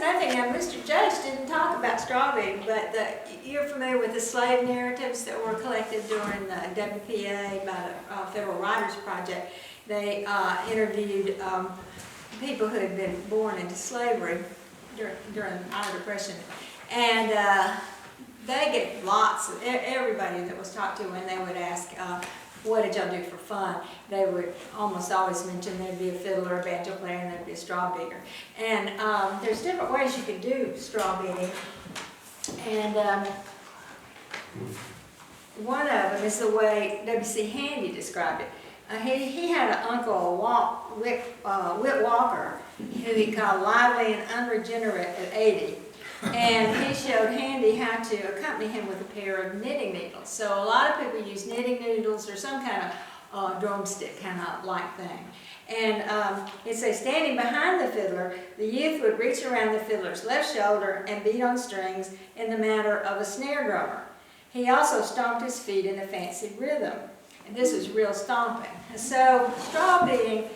another thing. Now, Mr. Judge didn't talk about strawbeating, but you're familiar with the slave narratives that were collected during the WPA by the Federal Writers Project. They interviewed people who had been born into slavery during the Irish Depression, and they get lots of everybody that was talked to when they would ask, what did y'all do for fun? They would almost always mention there'd be a fiddler, a banjo player, and there'd be a strawbeater. And there's different ways you can do strawbeating. And one of them is the way W.C. Handy described it. He had an uncle, Whit Walker, who he called lively and unregenerate at 80. And he showed Handy how to accompany him with a pair of knitting needles. So a lot of people use knitting needles or some kind of drumstick kind of like thing. And it says, standing behind the fiddler, the youth would reach around the fiddler's left shoulder and beat on strings in the manner of a snare drummer. He also stomped his feet in a fancy rhythm. And this is real stomping. So straw beating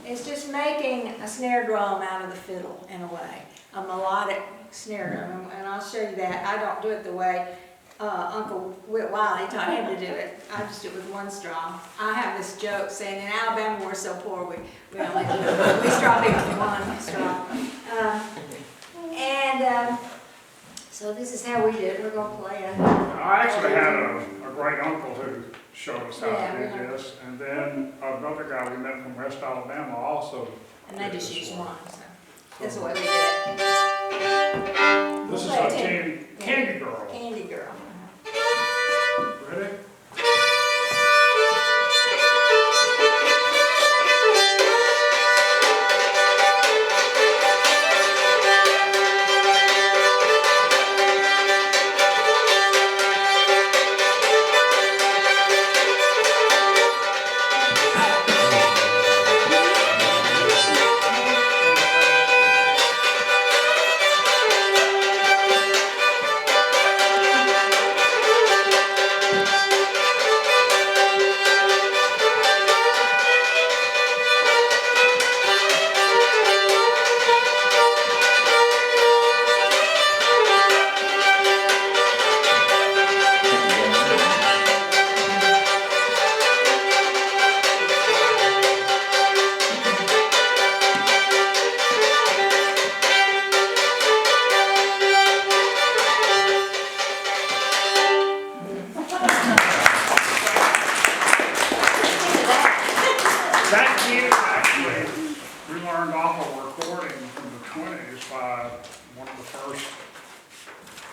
is just making a snare drum out of the fiddle in a way, a melodic snare drum. And I'll show you that. I don't do it the way Uncle Whit Wiley taught him to do it. I just do it with one straw. I have this joke saying in Alabama we're so poor we straw beat with one straw. So this is how we do it. We're going to play it. I actually had a great uncle who showed us how to do this, and then another guy we met from West Alabama also. And they just use one. So that's the way we do it. This is our Candy Girl. Candy Girl. Ready?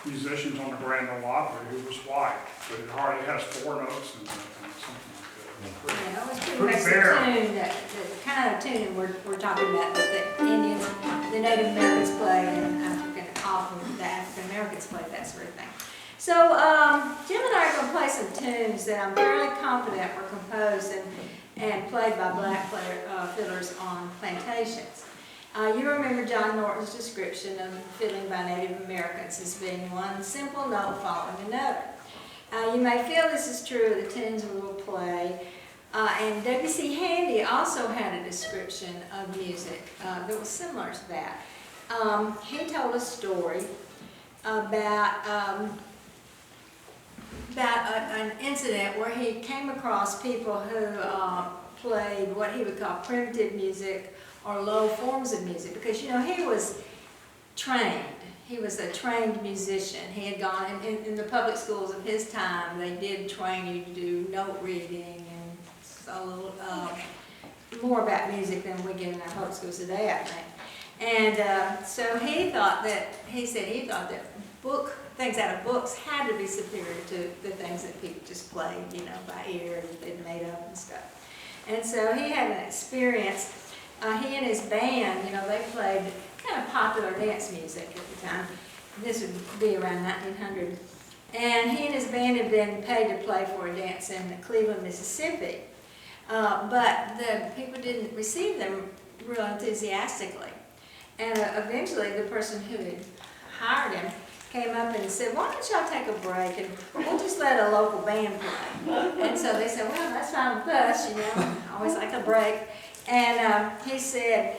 Musicians on the Grand Ole Opry who was white, but it hardly has 4 notes and something like that. Yeah, it was pretty much the tune, the kind of tune we're talking about that the Indians, the Native Americans play, and often the African Americans play, that sort of thing. So Jim and I are going to play some tunes that I'm fairly confident were composed and played by black fiddlers on plantations. You remember John Norton's description of fiddling by Native Americans as being one simple note following another. You may feel this is true of the tunes we will play. And W.C. Handy also had a description of music that was similar to that. He told a story about an incident where he came across people who played what he would call primitive music or low forms of music, because you know he was trained. He was a trained musician. He had gone in the public schools of his time. They did train you to do note reading and a little more about music than we get in our public schools today, I think. And so he thought that things out of books had to be superior to the things that people just played, you know, by ear that they'd made up and stuff. And so he had an experience. He and his band, you know, they played kind of popular dance music at the time. This would be around 1900. And he and his band had been paid to play for a dance in Cleveland, Mississippi. But the people didn't receive them real enthusiastically. And eventually the person who had hired him came up and said, why don't y'all take a break and we'll just let a local band play. And so they said, well, that's fine with us, you know, always like a break. And he said,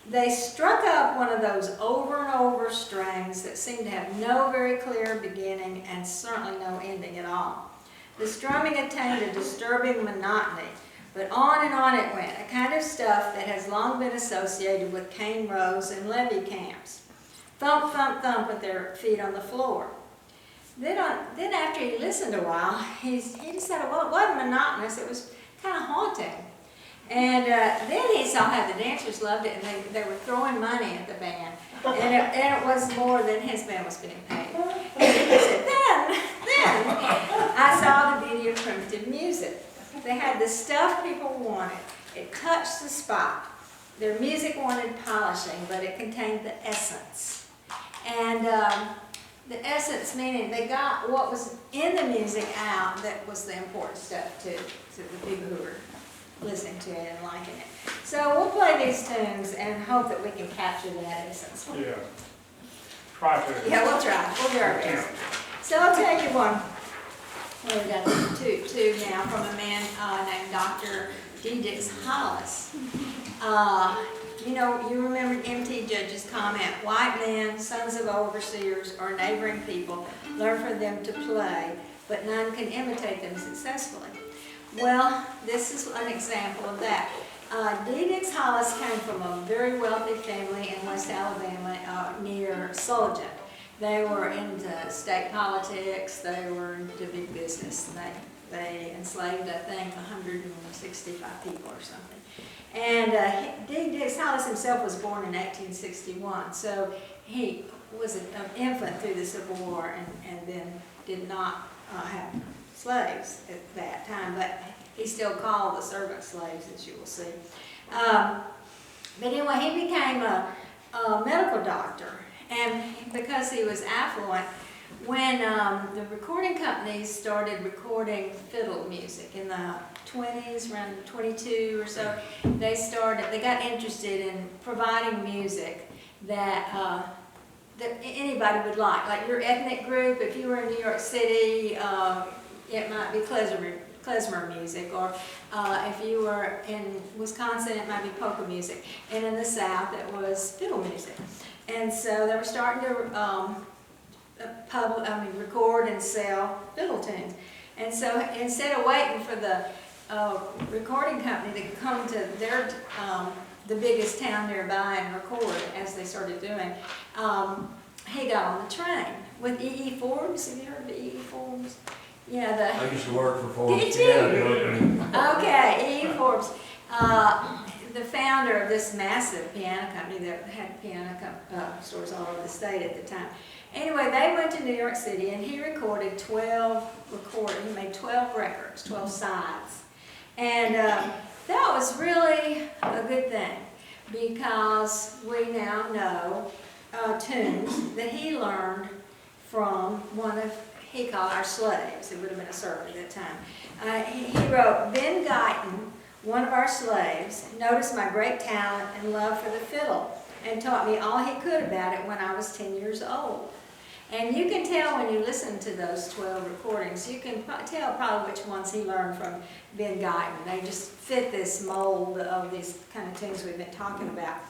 they struck up one of those over and over strains strings that seemed to have no very clear beginning and certainly no ending at all. The strumming attained a disturbing monotony, but on and on it went, a kind of stuff that has long been associated with cane rows and levee camps. Thump, thump, thump with their feet on the floor. Then after he listened a while, he decided, well, it wasn't monotonous, it was kind of haunting. And then he saw how the dancers loved it, and they were throwing money at the band. And it was more than his band was getting paid. And he said, then I saw the beauty of primitive music. They had the stuff people wanted. It touched the spot. Their music wanted polishing, but it contained the essence. And the essence meaning they got what was in the music out that was the important stuff to the people who were listening to it and liking it. So we'll play these tunes and hope that we can capture that essence. Yeah. Try to. Yeah, we'll try. We'll do our best. So I'll tell you one. Well, we've got two now from a man named Dr. D. Dix Hollis. You know, you remember M.T. Judge's comment, white men, sons of overseers, or neighboring people, learn from them to play, but none can imitate them successfully. Well, this is an example of that. D. Dix Hollis came from a very wealthy family in West Alabama near Sullivan. They were into state politics, they were into big business. They enslaved, I think, 165 people or something. And D. Dix Hollis himself was born in 1861, so he was an infant through the Civil War and then did not have slaves at that time, but he still called the servant slaves, as you will see. But anyway, he became a medical doctor, and because he was affluent, when the recording companies started recording fiddle music in the 20s, around 22 or so, they got interested in providing music that anybody would like your ethnic group. If you were in New York City, it might be klezmer music, or if you were in Wisconsin, it might be polka music, and in the South, it was fiddle music. And so they were starting to record and sell fiddle tunes. And so instead of waiting for the recording company to come to their the biggest town nearby and record, as they started doing, he got on the train with E.E. Forbes. Have you heard of E.E. Forbes? Yeah, I used to work for Forbes. Did you? Yeah, okay, E.E. Forbes, the founder of this massive piano company that had piano stores all over the state at the time. Anyway, they went to New York City, and he recorded 12 recordings. He made 12 records, 12 sides. And that was really a good thing, because we now know tunes that he learned from one of, he called our slaves. It would have been a servant at that time. He wrote, Ben Guyton, one of our slaves, noticed my great talent and love for the fiddle and taught me all he could about it when I was 10 years old. And you can tell when you listen to those 12 recordings, you can tell probably which ones he learned from Ben Guyton. They just fit this mold of these kind of tunes we've been talking about.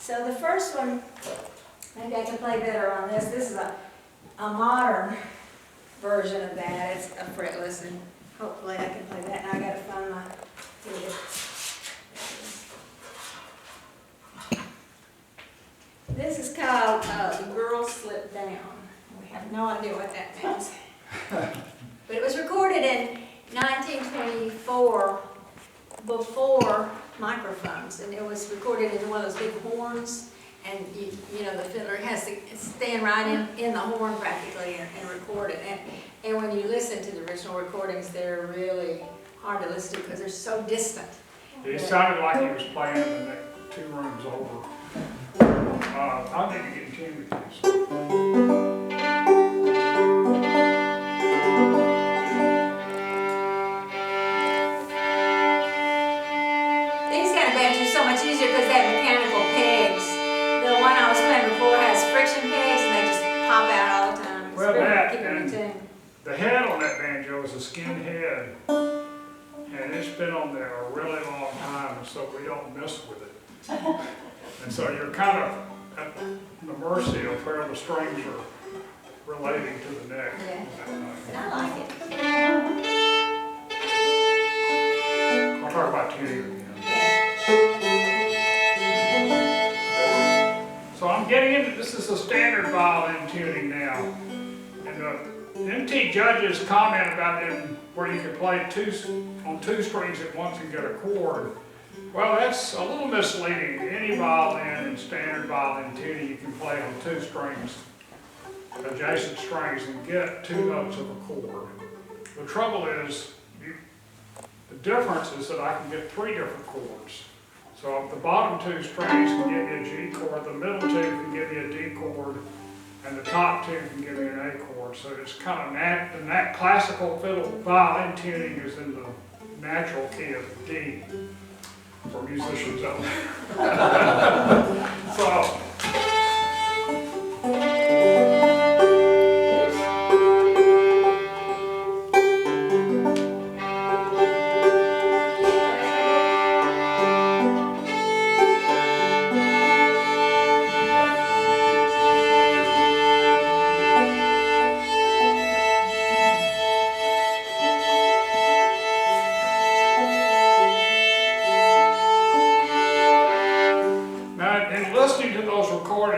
So the first one, maybe I can play better on this. This is a modern version of that. It's a fretless, and hopefully I can play that. Now I got to find my, here it is. This is called The Girl Slipped Down. We have no idea what that means. But it was recorded in 1924 before microphones, and it was recorded in one of those big horns, and you know the fiddler has to stand right in the horn practically and record it. And when you listen to the original recordings, they're really hard to listen to because they're so distant. It sounded like he was playing in the 2 rooms over. I need to get tuned with this. These kind of banjos are so much easier because they have mechanical pegs. The one I was playing before has friction pegs, and they just pop out all the time. It's Well, really that keeping and in tune. the head on that banjo is a skin head, and it's been on there a really long time, so we don't mess with it. And so you're kind of at the mercy of where the strings are relating to the neck. Yeah. And I like it. I'll talk about tuning again. So I'm getting into, this is a standard violin tuning now. And the MT judges comment about them where you can play on two strings at once and get a chord. Well, that's a little misleading. Any violin in standard violin tuning, you can play on two strings, adjacent strings, and get two notes of a chord. The trouble is, the difference is that I can get three different chords. So the bottom two strings can give me a G chord, the middle two can give me a D chord, and the top two can give me an A chord. So it's kind of that classical fiddle violin tuning is in the natural key of D for musicians out there. So.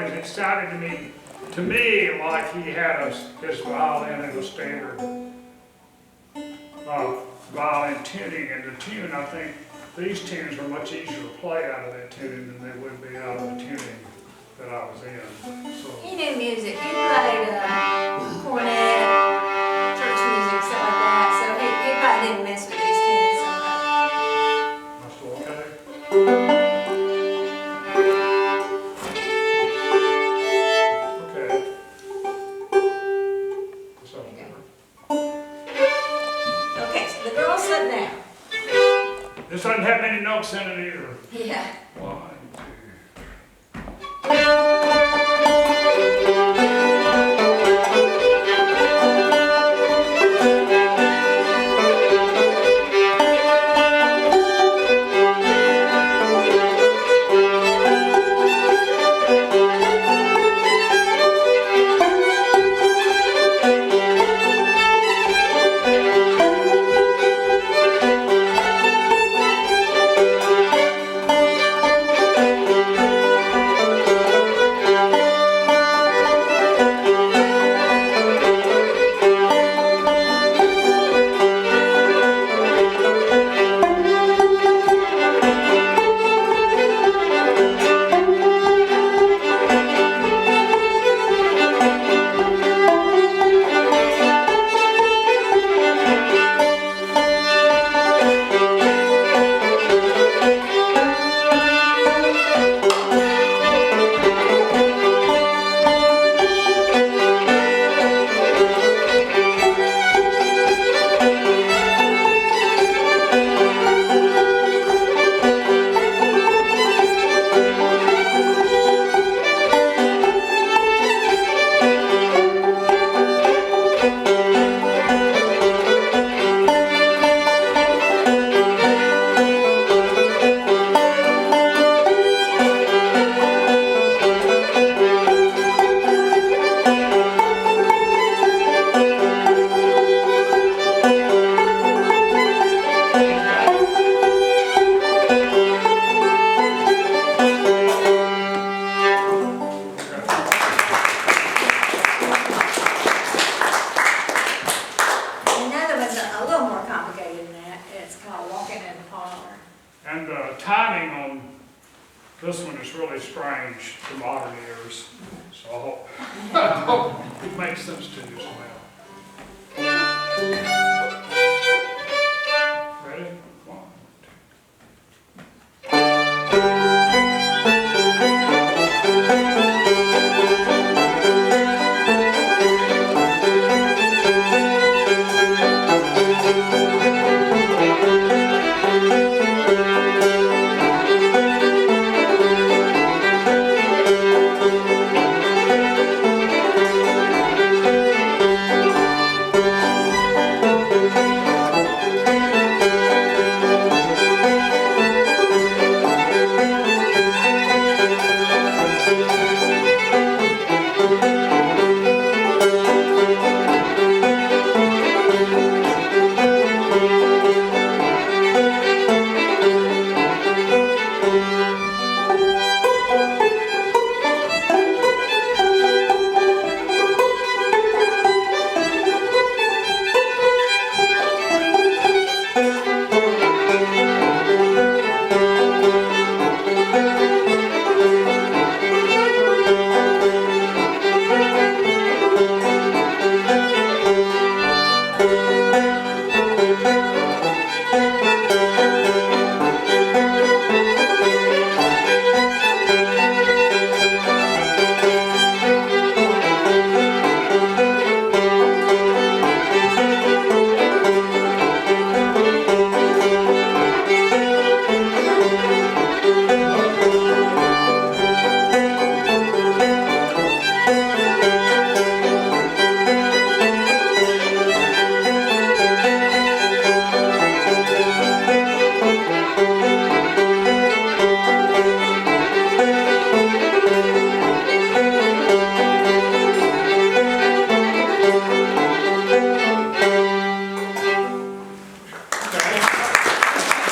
It sounded to me like he had his violin in a standard violin tuning, and the tune, I think these tunes are much easier to play out of that tuning than they would be out of the tuning that I was in. So, He knew music. He played cornet, church music, stuff like that. So he probably didn't mess with these tunes so much. am I still okay? This doesn't have many notes in it either. Yeah. 1, walking in the parlor. And the timing on this one is really strange to modern ears, so I hope it makes sense to you as well.